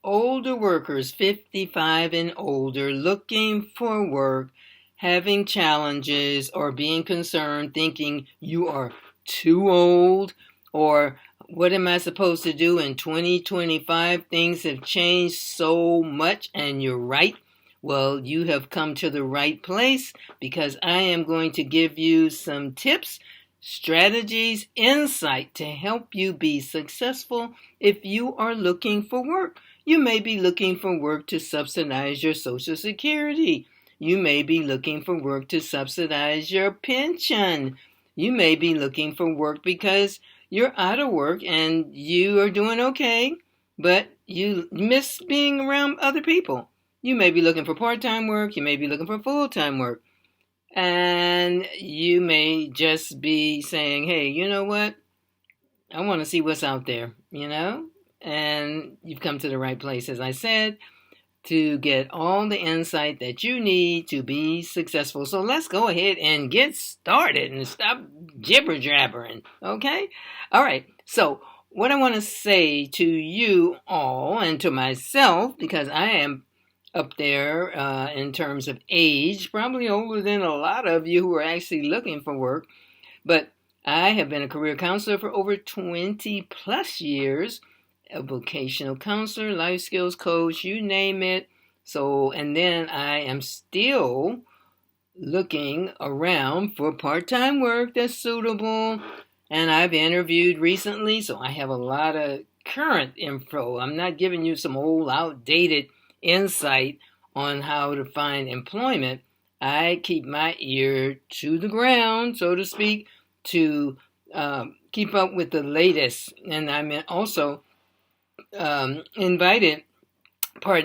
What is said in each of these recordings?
older workers, 55 and older, looking for work, having challenges, or being concerned, thinking you are too old, or what am I supposed to do in 2025? Things have changed so much, and you're right. Well, you have come to the right place because I am going to give you some tips, strategies, insight to help you be successful if you are looking for work. You may be looking for work to subsidize your Social Security. You may be looking for work to subsidize your pension. You may be looking for work because you're out of work and you are doing okay, but you miss being around other people. You may be looking for part-time work. You may be looking for full-time work. And you may just be saying, hey, you know what? I want to see what's out there, And you've come to the right place, as I said, to get all the insight that you need to be successful. So let's go ahead and get started and stop jibber-jabbering, okay? All right, so what I want to say to you all and to myself, because I am up there in terms of age, probably older than a lot of you who are actually looking for work. But I have been a career counselor for over 20 plus years, a vocational counselor, life skills coach, you name it. So, and then I am still looking around for part-time work that's suitable. And I've interviewed recently, so I have a lot of current info. I'm not giving you some old outdated insight on how to find employment. I keep my ear to the ground, so to speak, to keep up with the latest. And I'm also invited, for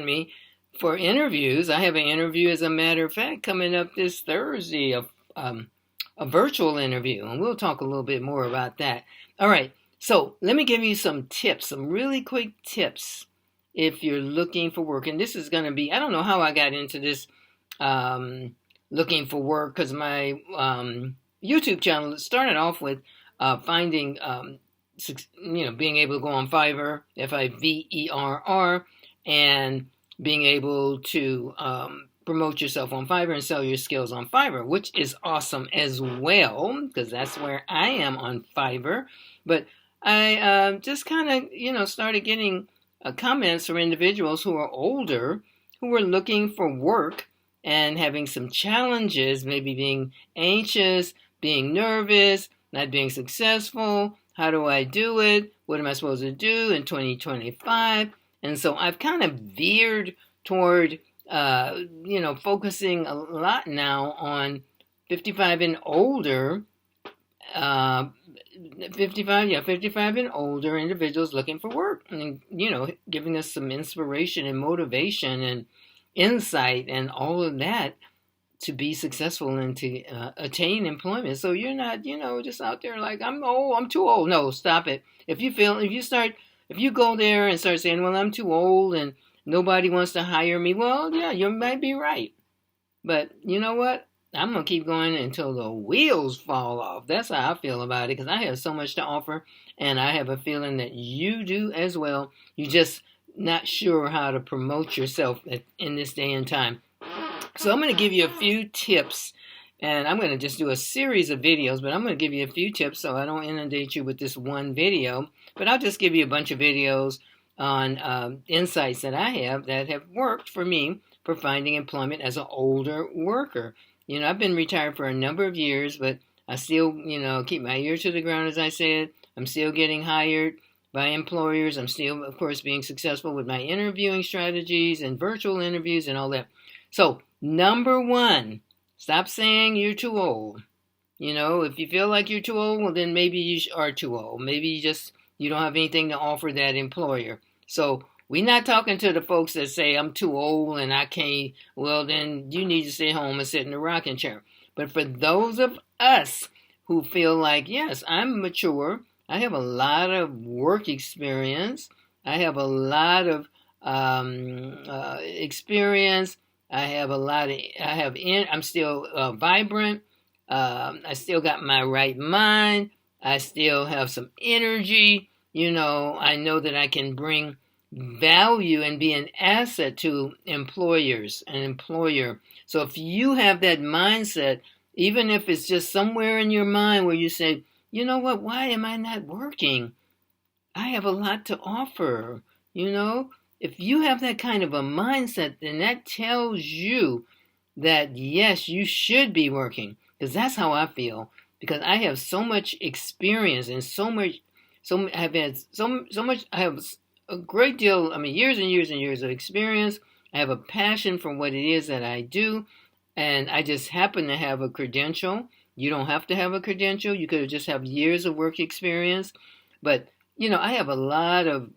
interviews. I have an interview, as a matter of fact, coming up this Thursday, a virtual interview, and we'll talk a little bit more about that. All right, so let me give you some tips, some really quick tips if you're looking for work. And this is going to be, I don't know how I got into this looking for work, because my YouTube channel started off with finding, being able to go on Fiverr, Fiverr, and being able to promote yourself on Fiverr and sell your skills on Fiverr, which is awesome as well, because that's where I am on Fiverr. But I just kind of, started getting comments from individuals who are older, who are looking for work and having some challenges, maybe being anxious, being nervous, not being successful. How do I do it? What am I supposed to do in 2025? And so I've kind of veered toward, focusing a lot now on 55 and older, 55 and older individuals looking for work, and giving us some inspiration and motivation and insight and all of that to be successful and to attain employment. So you're not, just out there like, I'm too old. No, stop it. If you go there and start saying, well, I'm too old and nobody wants to hire me, well, yeah, you might be right. But you know what? I'm going to keep going until the wheels fall off. That's how I feel about it, because I have so much to offer, and I have a feeling that you do as well. You're just not sure how to promote yourself in this day and time. So I'm going to give you a few tips, and I'm going to just do a series of videos, but I'm going to give you a few tips so I don't inundate you with this one video. But I'll just give you a bunch of videos on insights that I have that have worked for me for finding employment as an older worker. I've been retired for a number of years, but I still, keep my ear to the ground, as I said. I'm still getting hired by employers. I'm still, of course, being successful with my interviewing strategies and virtual interviews and all that. So, number one, stop saying you're too old. If you feel like you're too old, well, then maybe you are too old. Maybe you don't have anything to offer that employer. So, we're not talking to the folks that say, I'm too old and I can't. Well, then you need to stay home and sit in a rocking chair. But for those of us who feel like, yes, I'm mature, I have a lot of work experience, I have a lot of experience, I'm still vibrant, I still got my right mind, I still have some energy, I know that I can bring value and be an asset to employers and employer. So if you have that mindset, even if it's just somewhere in your mind where you say, you know what, why am I not working? I have a lot to offer. You know, if you have that kind of a mindset, then that tells you that yes, you should be working, because that's how I feel. Because I have so much experience and I've had so much. I have a great deal. I mean, years and years and years of experience. I have a passion for what it is that I do, and I just happen to have a credential. You don't have to have a credential. You could just have years of work experience, but I have a lot of,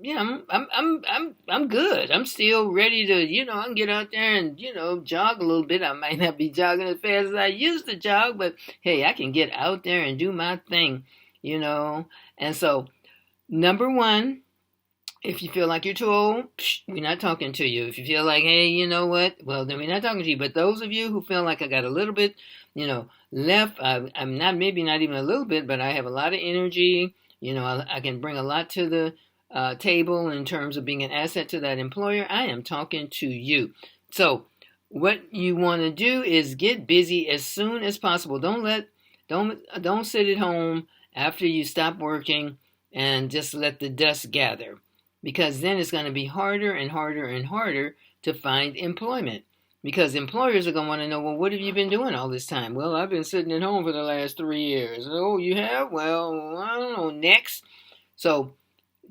I'm good. I'm still ready to, I can get out there and, jog a little bit. I might not be jogging as fast as I used to jog, but hey, I can get out there and do my thing, And so, number one, if you feel like you're too old, we're not talking to you. If you feel like, hey, you know what? Well, then we're not talking to you. But those of you who feel like I got a little bit, left, I'm not, maybe not even a little bit, but I have a lot of energy. I can bring a lot to the table in terms of being an asset to that employer. I am talking to you. So what you want to do is get busy as soon as possible. Don't sit at home after you stop working and just let the dust gather, because then it's going to be harder and harder and harder to find employment, because employers are going to want to know, well, what have you been doing all this time? Well, I've been sitting at home for the last 3 years. Oh, you have? Well, I don't know, next. So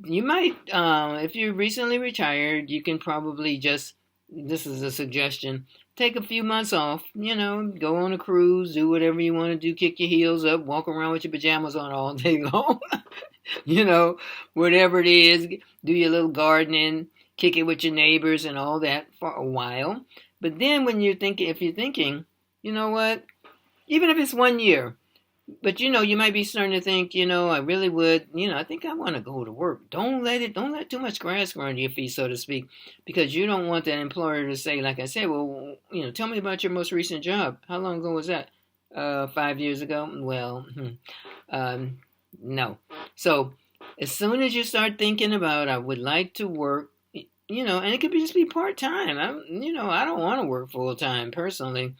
you might, if you're recently retired, you can probably just, this is a suggestion, take a few months off, go on a cruise, do whatever you want to do, kick your heels up, walk around with your pajamas on all day long. Whatever it is, do your little gardening, kick it with your neighbors and all that for a while. But then if you're thinking, you know what, even if it's 1 year, but you might be starting to think, I really would, I think I want to go to work. Don't let too much grass grow under your feet, so to speak, because you don't want that employer to say, like I said, well, tell me about your most recent job. How long ago was that? 5 years ago? Well, no. So as soon as you start thinking about, I would like to work, and it could just be part-time. I don't want to work full-time personally.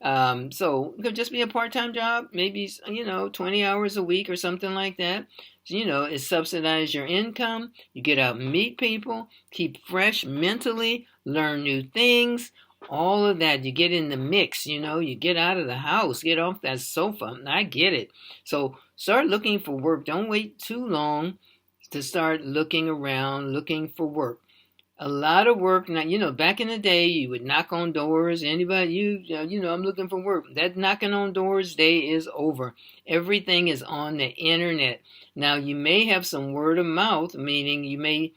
So it could just be a part-time job, maybe, 20 hours a week or something like that. So, it subsidizes your income. You get out and meet people, keep fresh mentally, learn new things, all of that. You get in the mix, you get out of the house, get off that sofa. I get it. So start looking for work. Don't wait too long to start looking around, looking for work. A lot of work now, back in the day, you would knock on doors. Anybody, I'm looking for work. That knocking on doors day is over. Everything is on the internet. Now, you may have some word of mouth, meaning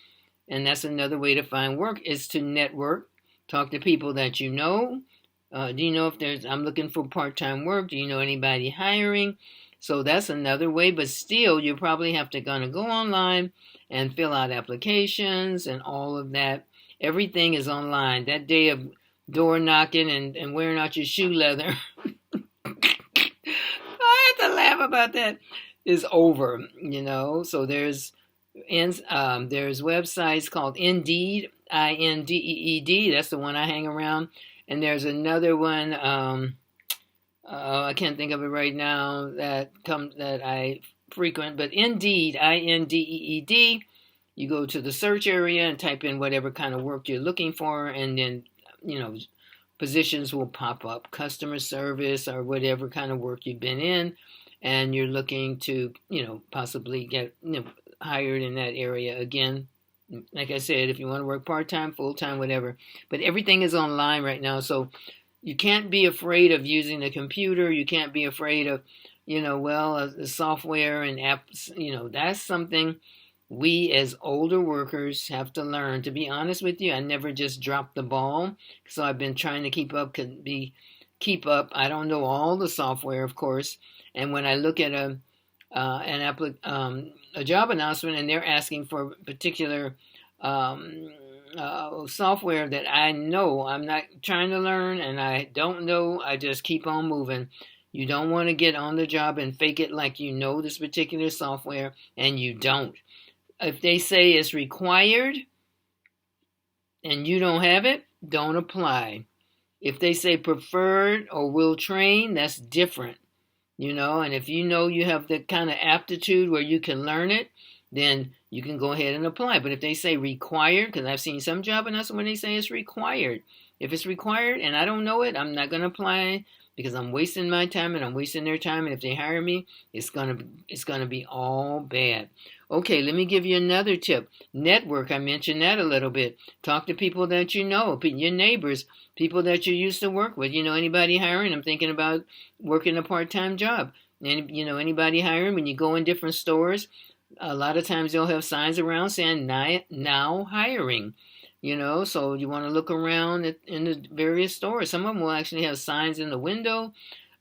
and that's another way to find work, is to network, talk to people that you know. Do you know if I'm looking for part-time work? Do you know anybody hiring? So that's another way, but still, you probably have to gonna go online and fill out applications and all of that. Everything is online. That day of door knocking and wearing out your shoe leather, I have to laugh about that, is over, So there's websites called Indeed, Indeed. That's the one I hang around. And there's another one, I can't think of it right now, that I frequent, but Indeed, Indeed. You go to the search area and type in whatever kind of work you're looking for, and then, positions will pop up, customer service or whatever kind of work you've been in, and you're looking to, possibly get, hired in that area again. Like I said, if you want to work part-time, full-time, whatever, but everything is online right now, so you can't be afraid of using the computer. You can't be afraid of, the software and apps. That's something we as older workers have to learn. To be honest with you, I never just dropped the ball. So I've been trying to keep up. I don't know all the software, of course. And when I look at a job announcement and they're asking for a particular software that I know, I'm not trying to learn and I don't know, I just keep on moving. You don't want to get on the job and fake it like you know this particular software and you don't. If they say it's required, and you don't have it, don't apply. If they say preferred or will train, that's different, and if you know you have the kind of aptitude where you can learn it, then you can go ahead and apply. But if they say required, because I've seen some job and that's when they say it's required. If it's required and I don't know it, I'm not going to apply because I'm wasting my time and I'm wasting their time. And if they hire me, it's gonna be all bad. Okay, let me give you another tip. Network, I mentioned that a little bit. Talk to people that you know, your neighbors, people that you used to work with. Anybody hiring? I'm thinking about working a part-time job. And anybody hiring? When you go in different stores, a lot of times they'll have signs around saying now hiring. So you want to look around in the various stores. Some of them will actually have signs in the window,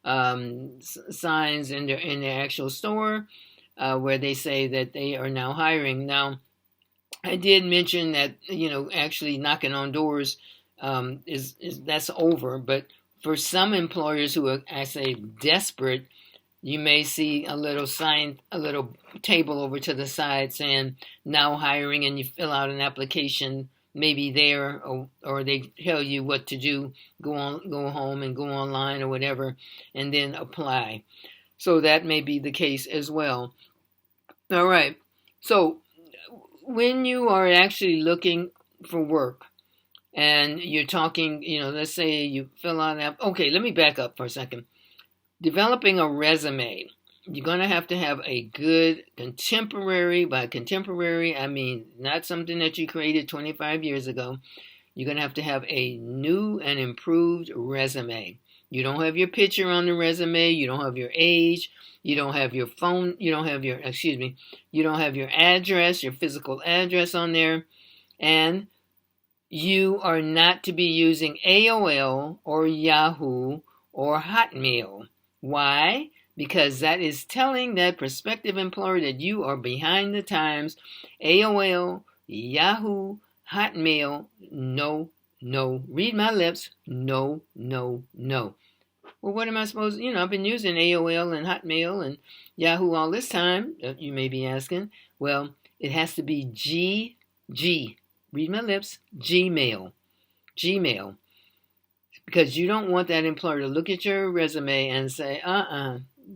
signs in their actual store, where they say that they are now hiring. Now, I did mention that actually knocking on doors is that's over. But for some employers who are, I say, desperate, you may see a little sign, a little table over to the side saying now hiring, and you fill out an application. Maybe there, or they tell you what to do. Go home and go online or whatever, and then apply. So that may be the case as well. All right. So when you are actually looking for work and you're talking, let's say you fill out an app. Okay, let me back up for a second. Developing a resume. You're going to have a good contemporary, by contemporary, I mean not something that you created 25 years ago. You're going to have a new and improved resume. You don't have your picture on the resume. You don't have your age. You don't have your phone. You don't have your address, your physical address on there. And you are not to be using AOL or Yahoo or Hotmail. Why? Because that is telling that prospective employer that you are behind the times. AOL, Yahoo, Hotmail, no. Read my lips, no. Well, what am I supposed to, I've been using AOL and Hotmail and Yahoo all this time, you may be asking. Well, it has to be G, read my lips, Gmail. Because you don't want that employer to look at your resume and say,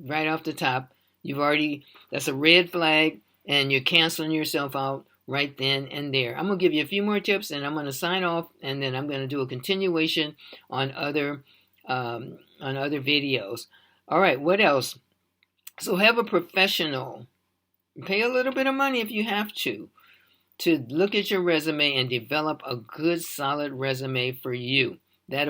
right off the top, that's a red flag, and you're canceling yourself out right then and there. I'm going to give you a few more tips, and I'm going to sign off, and then I'm going to do a continuation on other videos. All right, what else? So have a professional. Pay a little bit of money if you have to look at your resume and develop a good, solid resume for you. That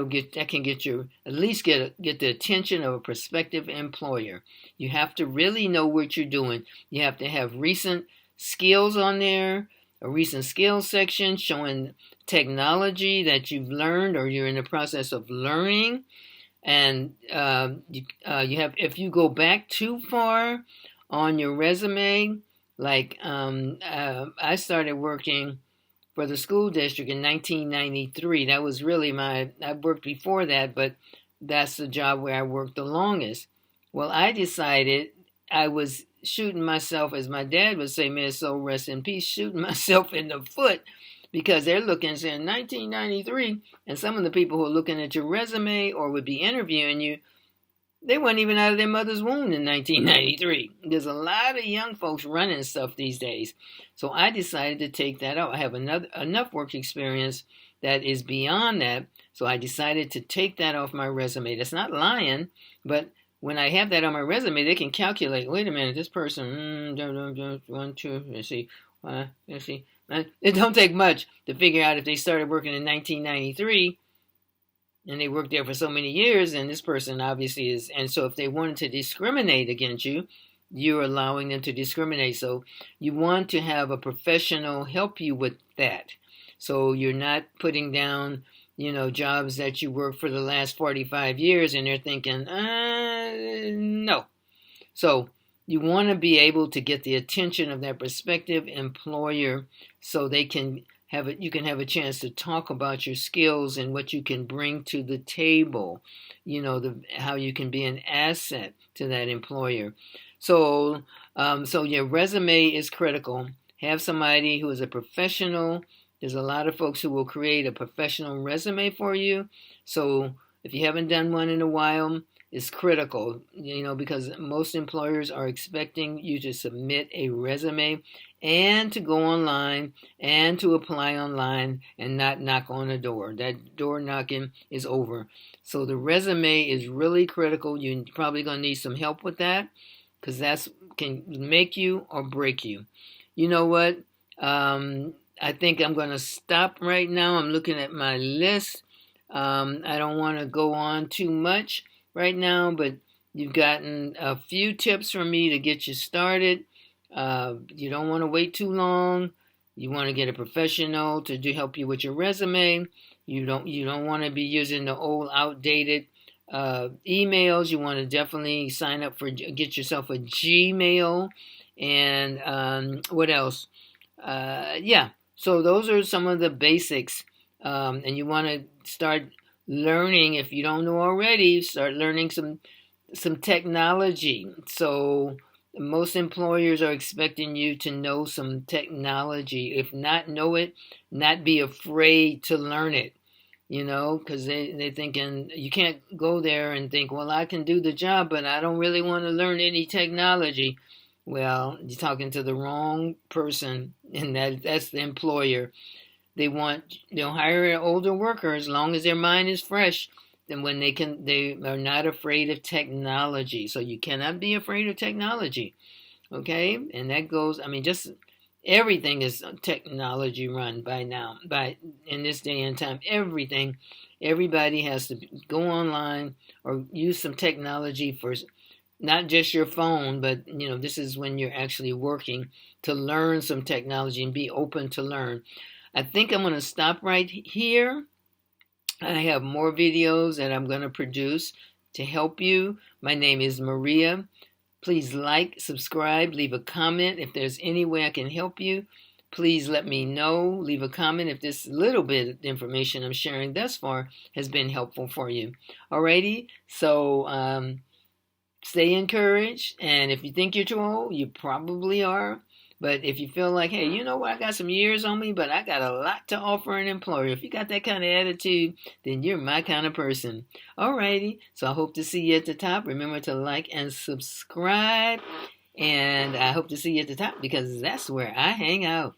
can get you at least get the attention of a prospective employer. You have to really know what you're doing. You have to have recent skills on there, a recent skills section showing technology that you've learned or you're in the process of learning. And you have, if you go back too far on your resume, like I started working for the school district in 1993. That was really I worked before that, but that's the job where I worked the longest. Well, I decided I was shooting myself, as my dad would say, may his soul rest in peace, shooting myself in the foot, because they're looking and saying 1993, and some of the people who are looking at your resume or would be interviewing you, they weren't even out of their mother's womb in 1993. There's a lot of young folks running stuff these days. So I decided to take that out. I have enough work experience that is beyond that. So I decided to take that off my resume. That's not lying, but when I have that on my resume, they can calculate, wait a minute, this person, 1, 2, let's see. It don't take much to figure out if they started working in 1993 and they worked there for so many years, and this person obviously is. And so if they wanted to discriminate against you, you're allowing them to discriminate. So you want to have a professional help you with that. So you're not putting down, jobs that you worked for the last 45 years and they're thinking, no. So you want to be able to get the attention of that prospective employer so you can have a chance to talk about your skills and what you can bring to the table, how you can be an asset to that employer. So your resume is critical. Have somebody who is a professional There's a lot of folks who will create a professional resume for you. So if you haven't done one in a while, it's critical, because most employers are expecting you to submit a resume and to go online and to apply online and not knock on a door. That door knocking is over. So the resume is really critical. You're probably going to need some help with that because that can make you or break you. You know what? I think I'm going to stop right now. I'm looking at my list. I don't want to go on too much right now, but you've gotten a few tips from me to get you started. You don't want to wait too long. You want to get a professional to help you with your resume. You don't want to be using the old outdated emails. You want to definitely sign up get yourself a Gmail. And what else? Yeah. So those are some of the basics. And you want to start learning, if you don't know already, start learning some technology. So most employers are expecting you to know some technology. If not know it, not be afraid to learn it, because they're thinking you can't go there and think, well, I can do the job, but I don't really want to learn any technology. Well, you're talking to the wrong person, and that's the employer. They'll hire older workers as long as their mind is fresh. Then when they are not afraid of technology. So you cannot be afraid of technology. Okay? And that goes, just everything is technology run by now. In this day and time, everybody has to go online or use some technology for not just your phone, but this is when you're actually working to learn some technology and be open to learn. I think I'm going to stop right here. I have more videos that I'm going to produce to help you. My name is Maria. Please like, subscribe, leave a comment. If there's any way I can help you, please let me know. Leave a comment if this little bit of information I'm sharing thus far has been helpful for you. Alrighty, so stay encouraged. And if you think you're too old, you probably are. But if you feel like, hey, you know what, I got some years on me, but I got a lot to offer an employer. If you got that kind of attitude, then you're my kind of person. Alrighty, so I hope to see you at the top. Remember to like and subscribe. And I hope to see you at the top because that's where I hang out.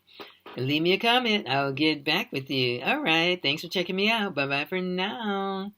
And leave me a comment. I'll get back with you. Alright, thanks for checking me out. Bye-bye for now.